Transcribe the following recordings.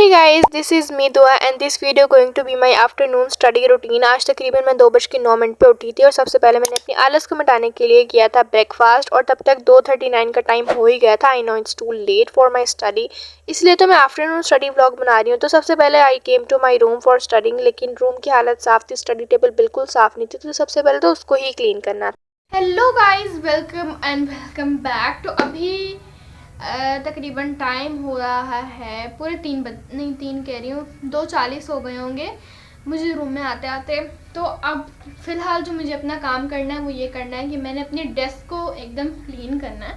Hey guys, this is me Dua and this video going to be my afternoon study routine। आज तकरीबन मैं 2:09 पे उठी थी और सबसे पहले मैंने अपनी आलस को मिटाने के लिए किया था ब्रेकफास्ट और तब तक 2:39 का टाइम हो ही गया था। I know it's too late for my study, इसलिए तो मैं आफ्टरनून स्टडी व्लॉग बना रही हूँ। तो सबसे पहले I came to my room for studying, लेकिन रूम की हालत साफ़ थी, स्टडी टेबल बिल्कुल साफ़ नहीं थी, तो सबसे पहले तो उसको ही क्लीन करना था। Hello guys, welcome back. तो अभी तकरीबन टाइम हो रहा है पूरे 3 कह रही हूँ, 2:40 हो गए होंगे मुझे रूम में आते आते। तो अब फ़िलहाल जो मुझे अपना काम करना है वो ये करना है कि मैंने अपनी डेस्क को एकदम क्लीन करना है,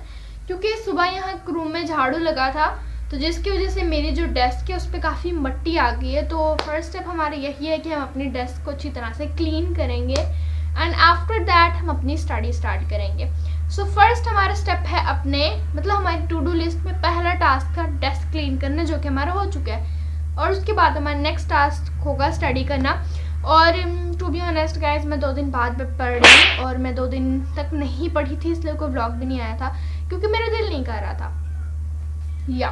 क्योंकि सुबह यहाँ रूम में झाड़ू लगा था, तो जिसकी वजह से मेरी जो डेस्क है उस पर काफ़ी मिट्टी आ गई है। तो फर्स्ट स्टेप हमारा यही है कि हम अपनी डेस्क को अच्छी तरह से क्लीन करेंगे एंड आफ्टर दैट हम अपनी स्टडी स्टार्ट करेंगे। सो फर्स्ट हमारा स्टेप है हमारी टू डू लिस्ट में पहला टास्क था डेस्क क्लीन करना, जो कि हमारा हो चुका है। और उसके बाद हमारा नेक्स्ट टास्क होगा स्टडी करना। और टू बी ऑनेस्ट गाइज, मैं 2 दिन बाद पढ़ रही हूँ और मैं 2 दिन तक नहीं पढ़ी थी, इसलिए कोई ब्लॉग भी नहीं आया था क्योंकि मेरा दिल नहीं कर रहा था। या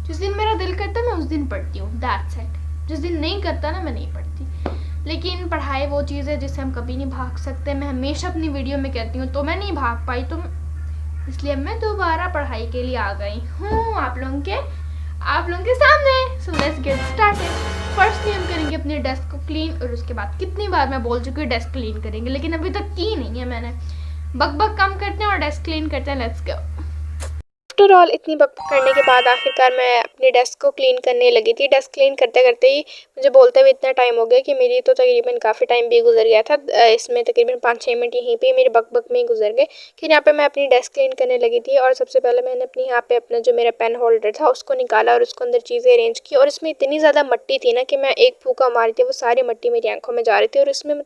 जिस दिन मेरा दिल करता मैं उस दिन पढ़ती हूँ, दैट्स इट। जिस दिन नहीं करता ना, मैं नहीं पढ़ती। लेकिन पढ़ाई वो चीज़ है जिससे हम कभी नहीं भाग सकते। मैं हमेशा अपनी वीडियो में कहती हूँ, तो मैं नहीं भाग पाई, तो इसलिए मैं दोबारा पढ़ाई के लिए आ गई हूँ आप लोगों के सामने। So let's get started. Firstly हम करेंगे अपनी डेस्क को क्लीन, और उसके बाद कितनी बार मैं बोल चुकी हूँ डेस्क क्लीन करेंगे, लेकिन अभी तक की नहीं है मैंने। बक कम करते हैं और डेस्क क्लीन करते हैं। Let's go. आफ्टर ऑल इतनी बक करने के बाद आखिरकार मैं अपनी डेस्क को क्लीन करने लगी थी। डेस्क क्लीन करते करते ही मुझे बोलते हुए इतना टाइम हो गया कि मेरी तो तकरीबन काफ़ी टाइम भी गुजर गया था। इसमें तकरीबन 5-6 मिनट यहीं पे मेरे बक में ही गुजर गए। फिर यहाँ पे मैं अपनी डेस्क क्लीन करने लगी थी और सबसे पहले मैंने अपनी यहाँ पे अपना जो मेरा पेन होल्डर था उसको निकाला और उसको अंदर चीज़ें अरेंज की। और इसमें इतनी ज़्यादा मिट्टी थी ना कि मैं एक फूंका मारी थी, वो सारी मिट्टी मेरी आंखों में जा रही थी। और इसमें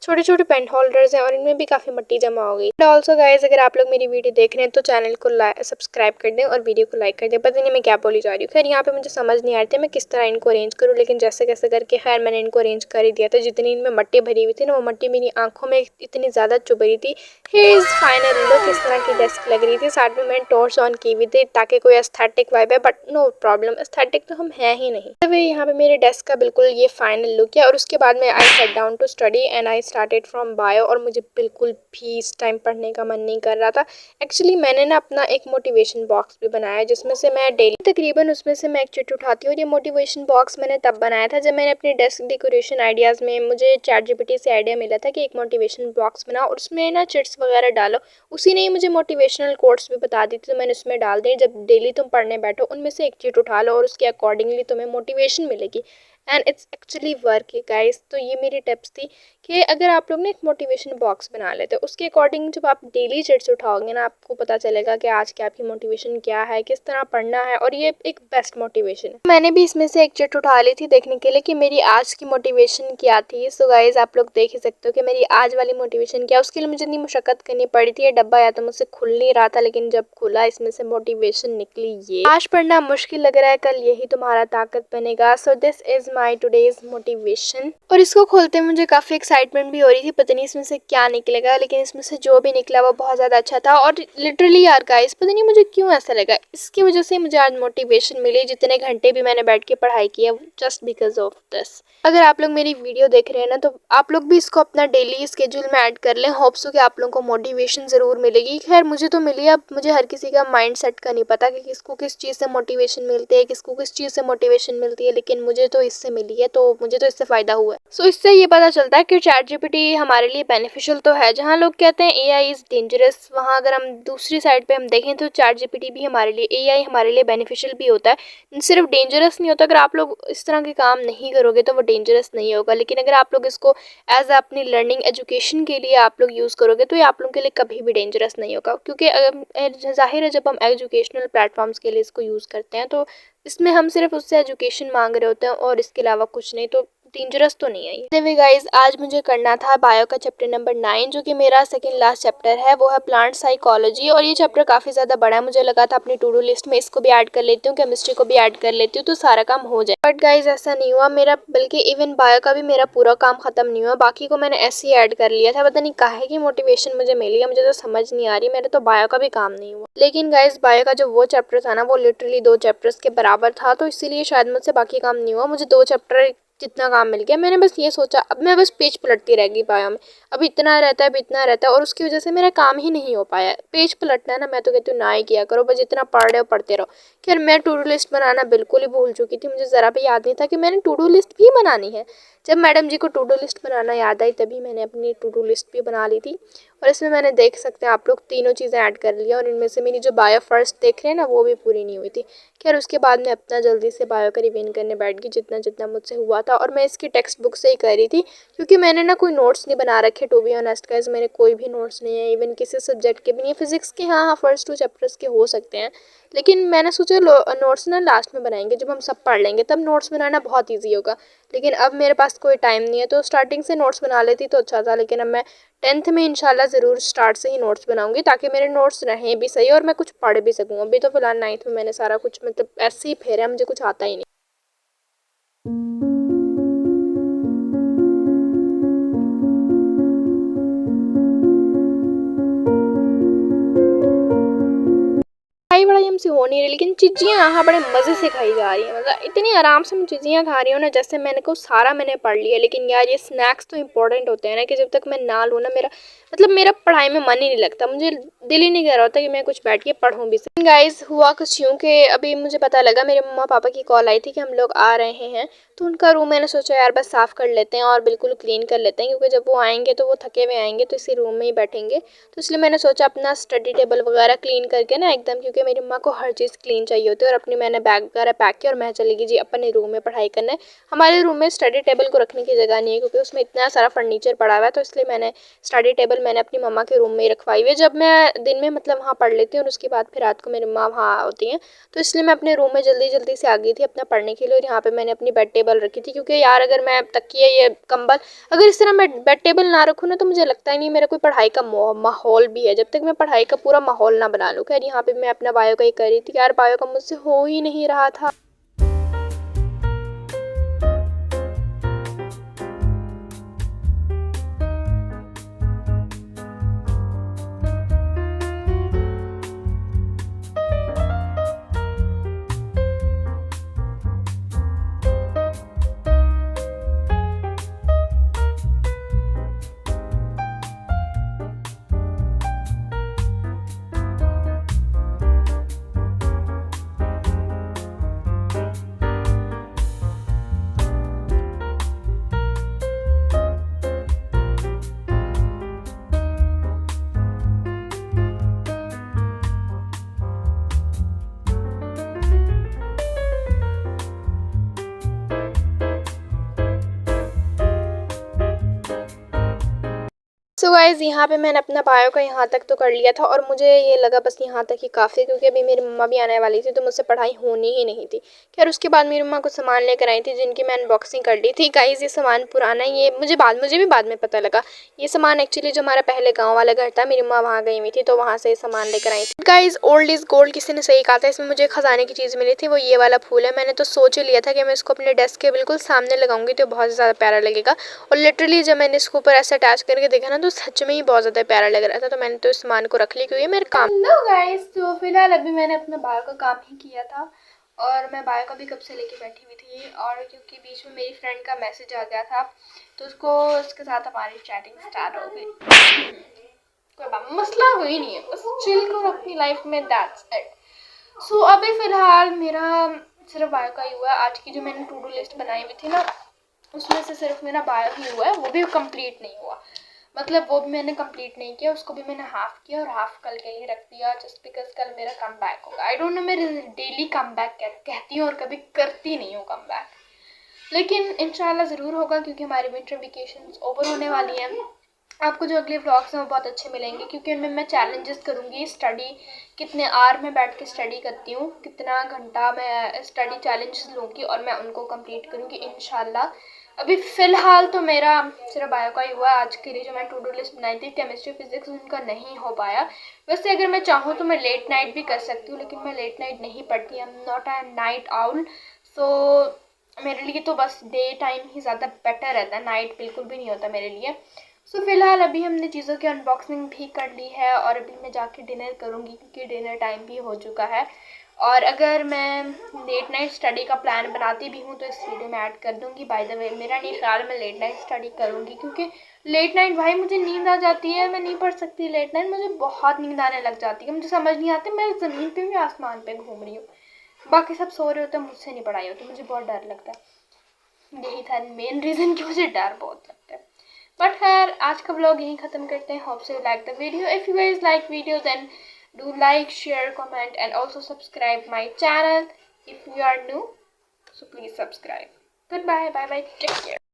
छोटे छोटे पेन होल्डर्स हैं और इनमें भी काफ़ी मिट्टी जमा हो गई। ऑल्सो गाइज, अगर आप लोग मेरी वीडियो देख रहे हैं तो चैनल को सब्सक्राइब कर दें और वीडियो को लाइक कर दें। पता नहीं मैं क्या बोली जा रही हूँ। खैर यहाँ पे मुझे समझ नहीं आ रही थी मैं किस तरह इनको अरेंज करूँ, लेकिन जैसे कैसे करके खैर मैंने इनको अरेंज कर ही दिया था। जितनी इनमें मिट्टी भरी हुई थी ना, वो मिट्टी मेरी आंखों में इतनी ज़्यादा चुभ रही थी। हियर इज फाइनल लुक, इस तरह की डेस्क लग रही थी। साथ में मैंने टॉर्च ऑन की हुई थी ताकि कोई एस्थेटिक वाइब है, बट नो प्रॉब्लम, एस्थेटिक तो हम हैं ही नहीं। तो यहाँ पे मेरे डेस्क का बिल्कुल ये फाइनल लुक है। और उसके बाद में I set down to study and I started from bio. और मुझे बिल्कुल भी इस टाइम पढ़ने का मन नहीं कर रहा था। एक्चुअली मैंने ना अपना एक मोटिवेशन बॉक्स भी बनाया जिसमें से मैं डेली तकरीबन उसमें से मैं एक चिट उठाती हूँ। और ये मोटिवेशन बॉक्स मैंने तब बनाया था जब मैंने अपनी डेस्क डेकोरेशन आइडियाज़ में मुझे ChatGPT से आइडिया मिला था कि एक मोटिवेशन बॉक्स बनाओ और उसमें ना चिट्स वगैरह डालो। उसी ने ही मुझे मोटिवेशनल कोट्स भी बता दी थी, तो मैंने उसमें डाल दी। जब डेली तुम पढ़ने बैठो उनमें से एक चिट उठा लो और उसके अकॉर्डिंगली तुम्हें मोटिवेशन मिलेगी and it's actually work guys. तो ये मेरी टिप्स थी कि अगर आप लोग ने एक मोटिवेशन बॉक्स बना लेते हो, उसके अकॉर्डिंग जब आप डेली चिट्स उठाओगे ना, आपको पता चलेगा कि आज की आपकी मोटिवेशन क्या है, किस तरह पढ़ना है, और ये एक बेस्ट मोटिवेशन है। मैंने भी इसमें से एक चिट उठा ली थी देखने के लिए कि मेरी आज की मोटिवेशन क्या थी। सो गाइज आप लोग देख ही सकते हो कि मेरी आज वाली मोटिवेशन क्या। उसके लिए मुझे इतनी मुशक्कत करनी पड़ी थी। ये डब्बा या तो मुझसे खुल नहीं रहा था, लेकिन जब खुला इसमें से मोटिवेशन निकली। ये आज पढ़ना मुश्किल लग रहा है, कल यही तुम्हारा ताकत बनेगा। So this is my today's motivation. और इसको खोलते मुझे काफ़ी एक्साइटमेंट भी हो रही थी, पता नहीं इसमें से क्या निकलेगा, लेकिन इसमें से जो भी निकला वो बहुत ज़्यादा अच्छा था। और लिटरली यार गाइस, पता नहीं मुझे क्यों ऐसा लगा, इसकी वजह से मुझे आज मोटिवेशन मिली। जितने घंटे भी मैंने बैठ के पढ़ाई की है, जस्ट बिकॉज ऑफ दिस। अगर आप लोग मेरी वीडियो देख रहे हैं ना, तो आप लोग भी इसको अपना डेली स्केड्यूल में ऐड कर लें। होप्स हो कि आप लोगों को मोटिवेशन ज़रूर मिलेगी। खैर मुझे तो मिली। अब मुझे हर किसी का माइंड सेट का नहीं पता कि किसको किस चीज़ से मोटिवेशन मिलती है, किसको किस चीज़ से मोटिवेशन मिलती है, लेकिन मुझे तो इससे मिली है, तो मुझे तो इससे फ़ायदा हुआ है। सो इससे ये पता चलता है कि ChatGPT हमारे लिए बेनिफिशियल तो है। जहाँ लोग कहते हैं AI इज़ डेंजरस, वहाँ अगर हम दूसरी साइड पे हम देखें तो ChatGPT भी हमारे लिए, AI हमारे लिए बेनिफिशियल भी होता है, सिर्फ डेंजरस नहीं होता। अगर आप लोग इस तरह के काम नहीं करोगे तो वो डेंजरस नहीं होगा, लेकिन अगर आप लोग इसको एज अपनी लर्निंग एजुकेशन के लिए आप लोग यूज़ करोगे तो ये आप लोगों के लिए कभी भी डेंजरस नहीं होगा। क्योंकि जाहिर है जब हम एजुकेशनल प्लेटफॉर्म्स के लिए इसको यूज़ करते हैं तो इसमें हम सिर्फ उससे एजुकेशन मांग रहे होते हैं और इसके अलावा कुछ नहीं। तो डेंजरस तो नहीं है ये। गाइज आज मुझे करना था बायो का चैप्टर नंबर 9 जो कि मेरा सेकंड लास्ट चैप्टर है, वो है प्लांट साइकोलॉजी। और ये चैप्टर काफ़ी ज़्यादा बड़ा है, मुझे लगा था अपनी टू डू लिस्ट में इसको भी ऐड कर लेती हूँ, केमिस्ट्री को भी ऐड कर लेती हूँ तो सारा काम हो जाए। बट गाइज ऐसा नहीं हुआ मेरा, बल्कि इवन बायो का भी मेरा पूरा काम खत्म नहीं हुआ, बाकी को मैंने ऐसे ही ऐड कर लिया था। पता नहीं काहे की मोटिवेशन मुझे मिली है, मुझे तो समझ नहीं आ रही, मेरे तो बायो का भी काम नहीं हुआ। लेकिन गाइज बायो का जो वो चैप्टर था ना, वो लिटरली 2 चैप्टर्स के बराबर था, तो इसीलिए शायद मुझसे बाकी काम नहीं हुआ, मुझे 2 चैप्टर जितना काम मिल गया। मैंने बस ये सोचा अब मैं बस पेज पलटती रह गई बायो में, अब इतना रहता है, अब इतना रहता है, और उसकी वजह से मेरा काम ही नहीं हो पाया। पेज पलटना है ना, मैं तो कहती हूँ ना ही किया करो, बस जितना पढ़ रहे हो पढ़ते रहो। खैर मैं टू डू लिस्ट बनाना बिल्कुल ही भूल चुकी थी, मुझे ज़रा भी याद नहीं था कि मैंने टू डू लिस्ट भी बनानी है। जब मैडम जी को टू डू लिस्ट बनाना याद आई तभी मैंने अपनी टू डू लिस्ट भी बना ली थी। और इसमें मैंने देख सकते हैं आप लोग तीनों चीज़ें ऐड कर लिया, और इनमें से मेरी जो बायो फर्स्ट देख रहे हैं ना, वो भी पूरी नहीं हुई थी। खैर उसके बाद मैं अपना जल्दी से बायो का रिवीजन करने बैठ गई, जितना जितना मुझसे हुआ था। और मैं इसकी टेक्स्ट बुक से ही कर रही थी, क्योंकि मैंने ना कोई नोट्स नहीं बना रखे। टू बी ऑनेस्ट गाइस मेरे कोई भी नोट्स नहीं है, इवन किसी सब्जेक्ट के भी नहीं। फिजिक्स के हाँ फर्स्ट 2 चैप्टर्स के हो सकते हैं, लेकिन मैंने सोचा नोट्स ना लास्ट में बनाएंगे, जब हम सब पढ़ लेंगे तब नोट्स बनाना बहुत ईजी होगा। लेकिन अब मेरे पास कोई टाइम नहीं है, तो स्टार्टिंग से नोट्स बना लेती तो अच्छा था। लेकिन अब मैं 10th में इंशाल्लाह ज़रूर स्टार्ट से ही नोट्स बनाऊंगी, ताकि मेरे नोट्स रहें भी सही और मैं कुछ पढ़ भी सकूँ। अभी तो फिलहाल 9th में मैंने सारा कुछ मतलब ऐसे ही फेरा, मुझे कुछ आता ही नहीं। खाई बड़ा हमसे हो नहीं रही, लेकिन चिज्जियाँ यहाँ बड़े मज़े से खाई जा रही हैं। मतलब इतनी आराम से मैं चिज्जियाँ खा रही हूँ ना, जैसे मैंने को सारा मैंने पढ़ लिया। लेकिन यार ये स्नैक्स तो इंपॉर्टेंट होते हैं ना, कि जब तक मैं ना लूँ ना मेरा पढ़ाई में मन ही नहीं लगता, मुझे दिल ही नहीं कर रहा होता कि मैं कुछ बैठ के पढ़ूँ भी। गाइस हुआ कुछ यूँ कि अभी मुझे पता लगा, मेरे मम्मा पापा की कॉल आई थी कि हम लोग आ रहे हैं, तो उनका रूम मैंने सोचा यार बस साफ़ कर लेते हैं और बिल्कुल क्लीन कर लेते हैं, क्योंकि जब वो आएंगे तो वो थके हुए आएंगे, तो इसी रूम में ही बैठेंगे। तो इसलिए मैंने सोचा अपना स्टडी टेबल वगैरह क्लीन करके ना एकदम, क्योंकि मेरी मम्मा को हर चीज़ क्लीन चाहिए होती है। और अपनी मैंने बैग वगैरह पैक किया और मैं चली गई जी अपने रूम में पढ़ाई करने। हमारे रूम में स्टडी टेबल को रखने की जगह नहीं है, क्योंकि उसमें इतना सारा फर्नीचर पड़ा हुआ है, तो इसलिए मैंने स्टडी टेबल मैंने अपनी मम्मा के रूम में ही रखवाई हुई है। जब मैं दिन में मतलब वहाँ पढ़ लेती हूँ और उसके बाद फिर रात को मेरी मम्मा वहाँ होती हैं, तो इसलिए मैं अपने रूम में जल्दी जल्दी से आ गई थी अपना पढ़ने के लिए। और यहाँ पे मैंने अपनी बेड टेबल रखी थी, क्योंकि यार अगर मैं तकिए ये कंबल अगर इस तरह मैं बेड टेबल ना रखूँ ना, तो मुझे लगता ही नहीं मेरा कोई पढ़ाई का माहौल भी है, जब तक मैं पढ़ाई का पूरा माहौल ना बना लूँ। खैर यहाँ पे मैं अपना बायो का ही कर रही थी, यार बायो का मुझसे हो ही नहीं रहा था। सो गाइज़ यहाँ पे मैंने अपना बायो का यहाँ तक तो कर लिया था, और मुझे ये लगा बस यहाँ तक ही काफ़ी, क्योंकि अभी मेरी मम्मा भी आने वाली थी, तो मुझसे पढ़ाई होनी ही नहीं थी। खैर उसके बाद मेरी मम्मा कुछ सामान लेकर आई थी, जिनकी मैं अनबॉक्सिंग कर ली थी। गाइज़ ये सामान पुराना है, ये मुझे भी बाद में पता लगा। ये सामान एक्चुअली जो हमारा पहले गाँव वाला घर था, मेरी मम्मा वहाँ गई हुई थी, तो वहाँ से ये सामान लेकर आई थी। गाइज़ ओल्ड इज़ गोल्ड किसी ने सही कहा था, इसमें मुझे खजाने की चीज़ मिली थी, वो ये वाला फूल है। मैंने तो सोच ही लिया था कि मैं इसको अपने डेस्क के बिल्कुल सामने लगाऊंगी तो बहुत ज़्यादा प्यारा लगेगा। और लिटरली जब मैंने इसको ऊपर ऐसे अटैच करके देखा ना, तो सच में ही बहुत ज़्यादा प्यारा लग रहा था, तो मैंने तो इस सामान को रख ली, क्योंकि मेरे काम। हेलो गाइस, तो फिलहाल अभी मैंने अपना बायो का काम ही किया था, और मैं बायो का भी कब से लेके बैठी हुई थी। और क्योंकि बीच में मेरी फ्रेंड का मैसेज आ गया था, तो उसके साथ हमारी चैटिंग स्टार्ट हो गई। कोई बात मसला हुई नहीं है, बस चिल करो अपनी लाइफ में, दैट्स इट। सो अभी फ़िलहाल मेरा सिर्फ बायो का ही हुआ है। आज की जो मैंने टू डू लिस्ट बनाई हुई थी ना, उसमें से सिर्फ मेरा बायो ही हुआ है, वो भी कंप्लीट नहीं हुआ। मतलब वो भी मैंने कंप्लीट नहीं किया, उसको भी मैंने हाफ़ किया और हाफ़ कल के लिए रख दिया, जस्ट बिकॉज कल मेरा कम बैक होगा। आई डोंट नो, मैं डेली कम बैक कहती हूँ और कभी करती नहीं हूँ कम बैक, लेकिन इंशाल्लाह ज़रूर होगा, क्योंकि हमारी विंटर वेकेशंस ओवर होने वाली हैं। आपको जो अगले व्लॉग्स हैं वो बहुत अच्छे मिलेंगे, क्योंकि उनमें मैं चैलेंजेस करूँगी। स्टडी कितने आवर में बैठ के स्टडी करती हूँ, कितना घंटा मैं स्टडी चैलेंजेस लूँगी और मैं उनको कंप्लीट करूँगी इंशाल्लाह। अभी फ़िलहाल तो मेरा सिर्फ बायो का ही हुआ। आज के लिए जो मैं टू डू लिस्ट बनाई थी केमिस्ट्री फिजिक्स, उनका नहीं हो पाया। वैसे अगर मैं चाहूँ तो मैं लेट नाइट भी कर सकती हूँ, लेकिन मैं लेट नाइट नहीं पढ़ती। I am not a night owl, so मेरे लिए तो बस डे टाइम ही ज़्यादा बेटर रहता है, नाइट बिल्कुल भी नहीं होता मेरे लिए। सो फिलहाल अभी हमने चीज़ों की अनबॉक्सिंग भी कर ली है और अभी मैं जाके डिनर करूँगी क्योंकि डिनर टाइम भी हो चुका है। और अगर मैं लेट नाइट स्टडी का प्लान बनाती भी हूँ तो इस वीडियो में ऐड कर दूँगी। बाय द वे मेरा नहीं ख्याल मैं लेट नाइट स्टडी करूँगी, क्योंकि लेट नाइट भाई मुझे नींद आ जाती है, मैं नहीं पढ़ सकती लेट नाइट, मुझे बहुत नींद आने लग जाती है, मुझे समझ नहीं आती मैं ज़मीन पे भी आसमान पे घूम रही हूँ, बाकी सब सो रहे होते हैं, मुझसे नहीं पढ़ाई होती, मुझे बहुत डर लगता है। यही था मेन रीज़न कि मुझे डर बहुत लगता है। बट खैर आज का ब्लॉग यहीं ख़त्म करते हैं। Hope so you like the video. If you guys like video then do like, share, comment and also subscribe my channel if you are new, so please subscribe. Goodbye, bye bye, take care.